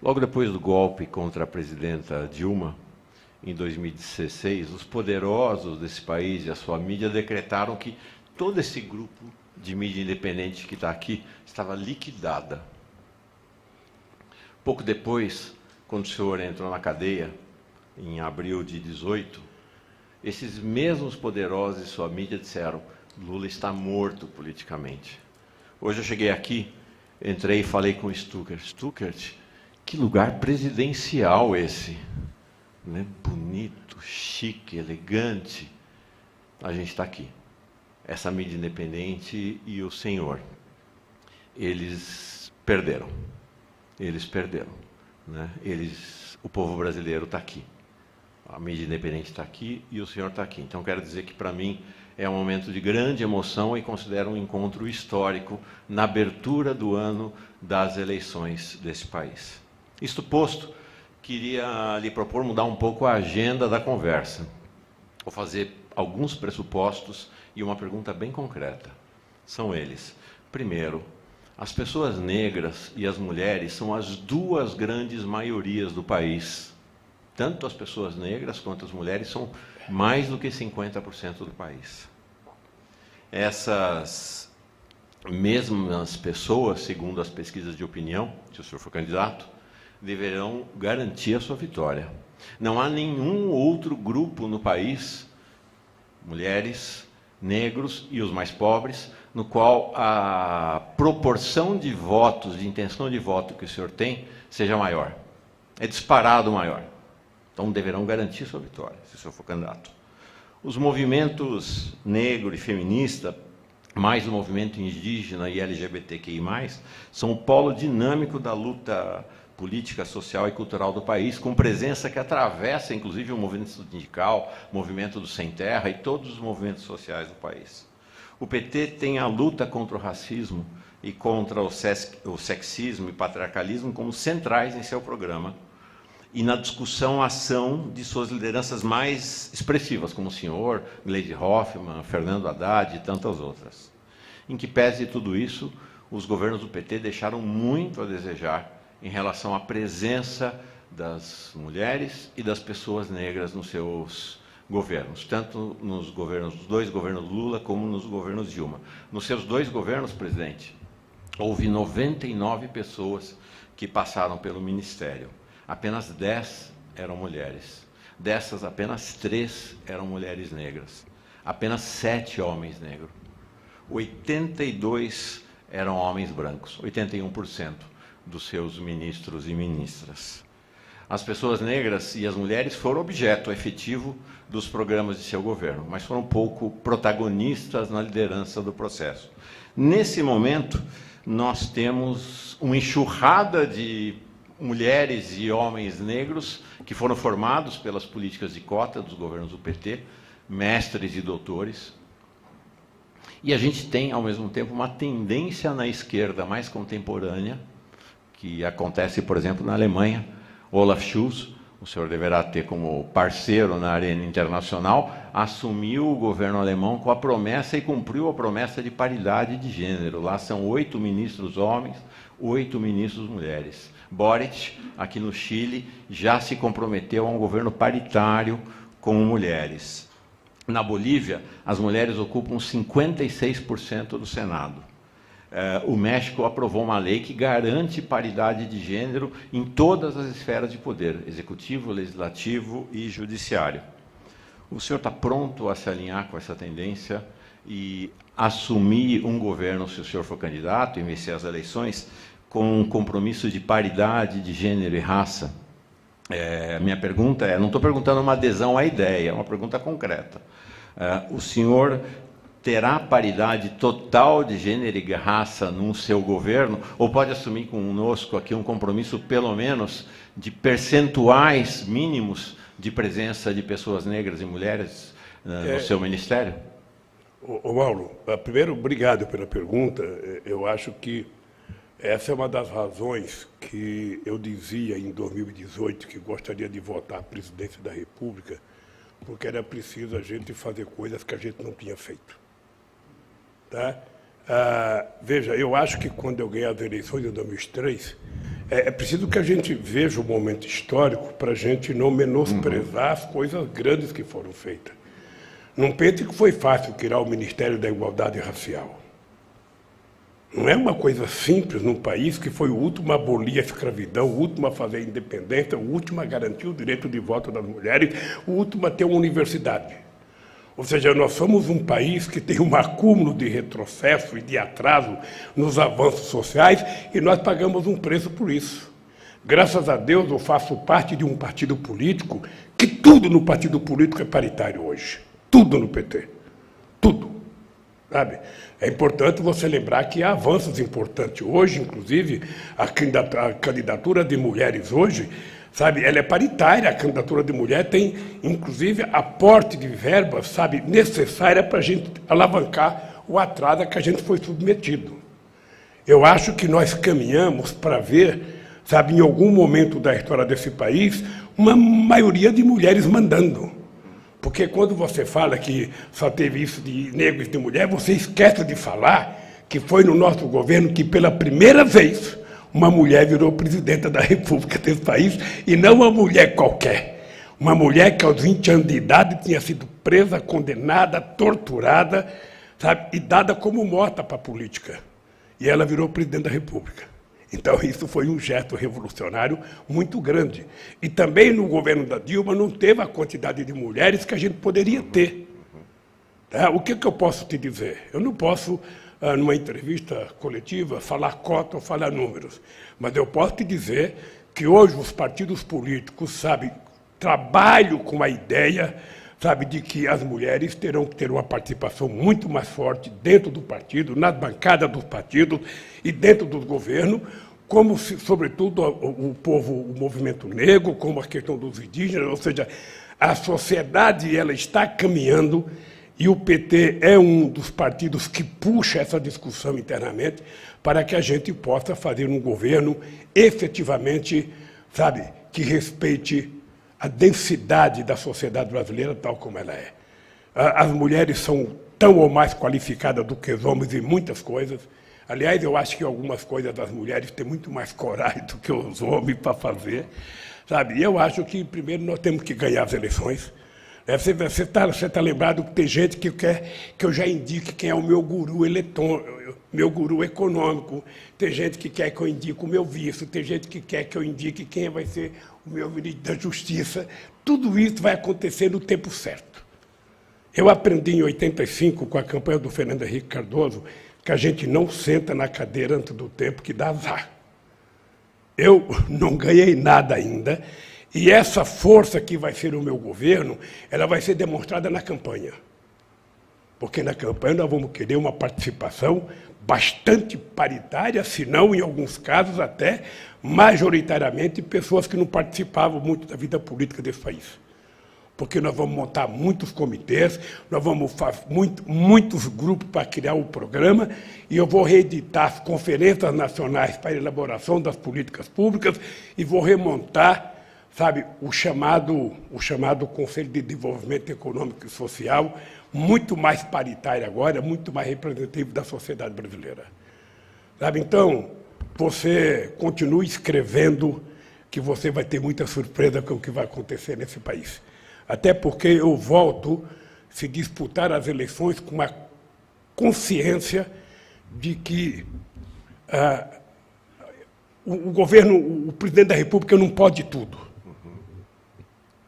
Logo depois do golpe contra a presidenta Dilma, em 2016, os poderosos desse país e a sua mídia decretaram que todo esse grupo de mídia independente que está aqui estava liquidada. Pouco depois, quando o senhor entrou na cadeia, em abril de 18, esses mesmos poderosos e sua mídia disseram: Lula está morto politicamente. Hoje eu cheguei aqui, entrei e falei com o Stuckert. Stuckert, que lugar presidencial esse, né? Bonito, chique, elegante. A gente está aqui. Essa mídia independente e o senhor, eles perderam. Eles perderam, né? O povo brasileiro está aqui. A mídia independente está aqui e o senhor está aqui. Então, quero dizer que, para mim, é um momento de grande emoção e considero um encontro histórico na abertura do ano das eleições desse país. Isto posto, queria lhe propor mudar um pouco a agenda da conversa. Vou fazer alguns pressupostos e uma pergunta bem concreta. São eles: primeiro, as pessoas negras e as mulheres são as duas grandes maiorias do país. Tanto as pessoas negras quanto as mulheres são mais do que 50% do país. Essas mesmas pessoas, segundo as pesquisas de opinião, se o senhor for candidato, deverão garantir a sua vitória. Não há nenhum outro grupo no país, mulheres, negros e os mais pobres, no qual a proporção de votos, de intenção de voto que o senhor tem, seja maior. É disparado maior. Então, deverão garantir sua vitória, se o senhor for candidato. Os movimentos negro e feminista, mais o movimento indígena e LGBTQI+, são o polo dinâmico da luta política, social e cultural do país, com presença que atravessa, inclusive, o movimento sindical, o movimento do Sem Terra e todos os movimentos sociais do país. O PT tem a luta contra o racismo e contra o sexismo e patriarcalismo como centrais em seu programa, e na discussão a ação de suas lideranças mais expressivas, como o senhor, Gleisi Hoffmann, Fernando Haddad e tantas outras. Em que pese tudo isso, os governos do PT deixaram muito a desejar em relação à presença das mulheres e das pessoas negras nos seus governos, tanto nos dois governos Lula como nos governos Dilma. Nos seus dois governos, presidente, houve 99 pessoas que passaram pelo ministério. Apenas 10 eram mulheres. Dessas, apenas 3 eram mulheres negras. Apenas 7 homens negros. 82 eram homens brancos, 81% dos seus ministros e ministras. As pessoas negras e as mulheres foram objeto efetivo dos programas de seu governo, mas foram pouco protagonistas na liderança do processo. Nesse momento, nós temos uma enxurrada de mulheres e homens negros que foram formados pelas políticas de cota dos governos do PT, mestres e doutores. E a gente tem, ao mesmo tempo, uma tendência na esquerda mais contemporânea, que acontece, por exemplo, na Alemanha. Olaf Scholz, o senhor deverá ter como parceiro na arena internacional, assumiu o governo alemão com a promessa e cumpriu a promessa de paridade de gênero. Lá são 8 ministros homens, 8 ministros mulheres. Boric, aqui no Chile, já se comprometeu a um governo paritário com mulheres. Na Bolívia, as mulheres ocupam 56% do Senado. O México aprovou uma lei que garante paridade de gênero em todas as esferas de poder, executivo, legislativo e judiciário. O senhor está pronto a se alinhar com essa tendência e assumir um governo, se o senhor for candidato e vencer as eleições, com um compromisso de paridade de gênero e raça? Minha pergunta é, não estou perguntando uma adesão à ideia, é uma pergunta concreta. O senhor terá paridade total de gênero e raça no seu governo, ou pode assumir conosco aqui um compromisso, pelo menos, de percentuais mínimos de presença de pessoas negras e mulheres no seu ministério? Mauro, primeiro, obrigado pela pergunta. Eu acho que essa é uma das razões que eu dizia em 2018 que gostaria de votar à presidência da República, porque era preciso a gente fazer coisas que a gente não tinha feito. Tá? Veja, eu acho que quando eu ganhei as eleições em 2003, É preciso que a gente veja o momento histórico para a gente não menosprezar as coisas grandes que foram feitas. Não pense que foi fácil criar o Ministério da Igualdade Racial. Não é uma coisa simples num país que foi o último a abolir a escravidão, o último a fazer a independência, o último a garantir o direito de voto das mulheres, o último a ter uma universidade. Ou seja, nós somos um país que tem um acúmulo de retrocesso e de atraso nos avanços sociais e nós pagamos um preço por isso. Graças a Deus eu faço parte de um partido político que tudo no partido político é paritário hoje. Tudo no PT. Tudo. Sabe? É importante você lembrar que há avanços importantes hoje, inclusive a candidatura de mulheres hoje, sabe, ela é paritária, a candidatura de mulher tem, inclusive, aporte de verbas, sabe, necessária para a gente alavancar o atraso a que a gente foi submetido. Eu acho que nós caminhamos para ver, sabe, em algum momento da história desse país, uma maioria de mulheres mandando. Porque quando você fala que só teve isso de negros e de mulher, você esquece de falar que foi no nosso governo que, pela primeira vez, uma mulher virou presidenta da República desse país, e não uma mulher qualquer. Uma mulher que, aos 20 anos de idade, tinha sido presa, condenada, torturada, sabe, e dada como morta para a política. E ela virou presidente da República. Então, isso foi um gesto revolucionário muito grande. E também no governo da Dilma não teve a quantidade de mulheres que a gente poderia ter. Tá? O que eu posso te dizer? Eu não posso, numa entrevista coletiva, falar cota ou falar números. Mas eu posso te dizer que hoje os partidos políticos, sabe, trabalham com a ideia, sabe, de que as mulheres terão que ter uma participação muito mais forte dentro do partido, nas bancadas dos partidos e dentro do governo, como, sobretudo, o povo, o movimento negro, como a questão dos indígenas, ou seja, a sociedade ela está caminhando e o PT é um dos partidos que puxa essa discussão internamente para que a gente possa fazer um governo efetivamente, sabe, que respeite a densidade da sociedade brasileira tal como ela é. As mulheres são tão ou mais qualificadas do que os homens em muitas coisas. Aliás, eu acho que algumas coisas das mulheres têm muito mais coragem do que os homens para fazer. Sabe? E eu acho que, primeiro, nós temos que ganhar as eleições. Você tá lembrado que tem gente que quer que eu já indique quem é o meu guru eletrônico, meu guru econômico. Tem gente que quer que eu indique o meu vice. Tem gente que quer que eu indique quem vai ser o meu ministro da Justiça. Tudo isso vai acontecer no tempo certo. Eu aprendi em 85, com a campanha do Fernando Henrique Cardoso, que a gente não senta na cadeira antes do tempo que dá azar. Eu não ganhei nada ainda, e essa força que vai ser o meu governo, ela vai ser demonstrada na campanha. Porque na campanha nós vamos querer uma participação bastante paritária, se não, em alguns casos, até majoritariamente pessoas que não participavam muito da vida política desse país. Porque nós vamos montar muitos comitês, nós vamos fazer muitos grupos para criar o programa, e eu vou reeditar as conferências nacionais para a elaboração das políticas públicas e vou remontar, sabe, o chamado Conselho de Desenvolvimento Econômico e Social, muito mais paritário agora, muito mais representativo da sociedade brasileira. Sabe, então, você continue escrevendo que você vai ter muita surpresa com o que vai acontecer nesse país. Até porque eu volto a se disputar as eleições com uma consciência de que o governo, o presidente da República não pode tudo.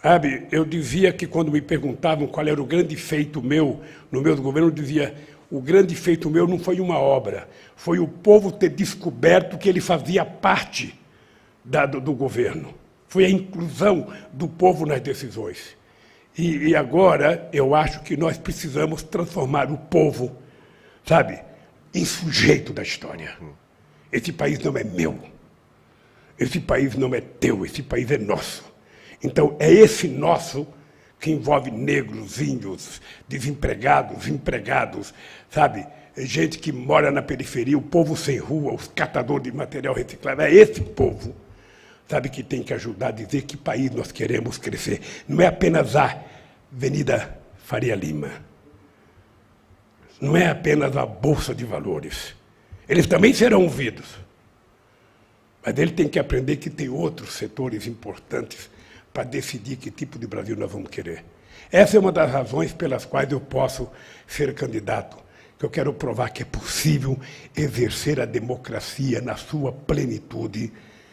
Sabe, eu dizia que quando me perguntavam qual era o grande feito meu no meu governo, eu dizia, o grande feito meu não foi uma obra, foi o povo ter descoberto que ele fazia parte do governo. Foi a inclusão do povo nas decisões. E agora eu acho que nós precisamos transformar o povo, sabe, em sujeito da história. Esse país não é meu, esse país não é teu, esse país é nosso. Então é esse nosso que envolve negros, índios, desempregados, empregados, sabe, gente que mora na periferia, o povo sem rua, os catadores de material reciclado, é esse povo, sabe, que tem que ajudar a dizer que país nós queremos crescer. Não é apenas a Avenida Faria Lima. Não é apenas a Bolsa de Valores. Eles também serão ouvidos. Mas ele tem que aprender que tem outros setores importantes para decidir que tipo de Brasil nós vamos querer. Essa é uma das razões pelas quais eu posso ser candidato, que eu quero provar que é possível exercer a democracia na sua plenitude,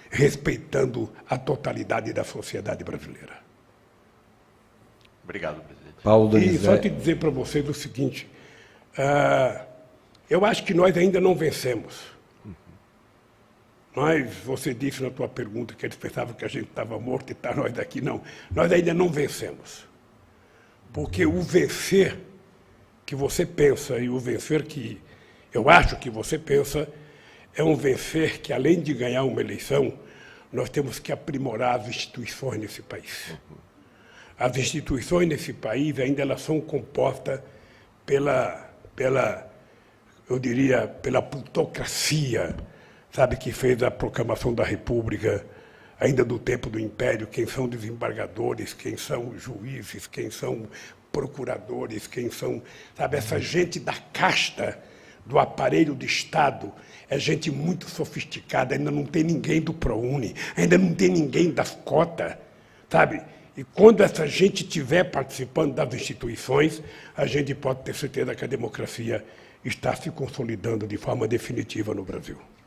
respeitando a totalidade da sociedade brasileira. Obrigado, presidente. Paulo E Donizete. só te dizer para vocês o seguinte, eu acho que nós ainda não vencemos. Mas você disse na tua pergunta que eles pensavam que a gente estava morto e está nós daqui. Não, nós ainda não vencemos. Porque o vencer que você pensa e o vencer que eu acho que você pensa é um vencer que, além de ganhar uma eleição, nós temos que aprimorar as instituições nesse país. As instituições nesse país ainda elas são compostas eu diria, pela plutocracia, sabe, que fez a proclamação da República, ainda do tempo do Império, quem são desembargadores, quem são juízes, quem são procuradores, quem são, sabe, essa gente da casta do aparelho de Estado, é gente muito sofisticada, ainda não tem ninguém do ProUni, ainda não tem ninguém das cotas, sabe? E quando essa gente estiver participando das instituições, a gente pode ter certeza que a democracia está se consolidando de forma definitiva no Brasil.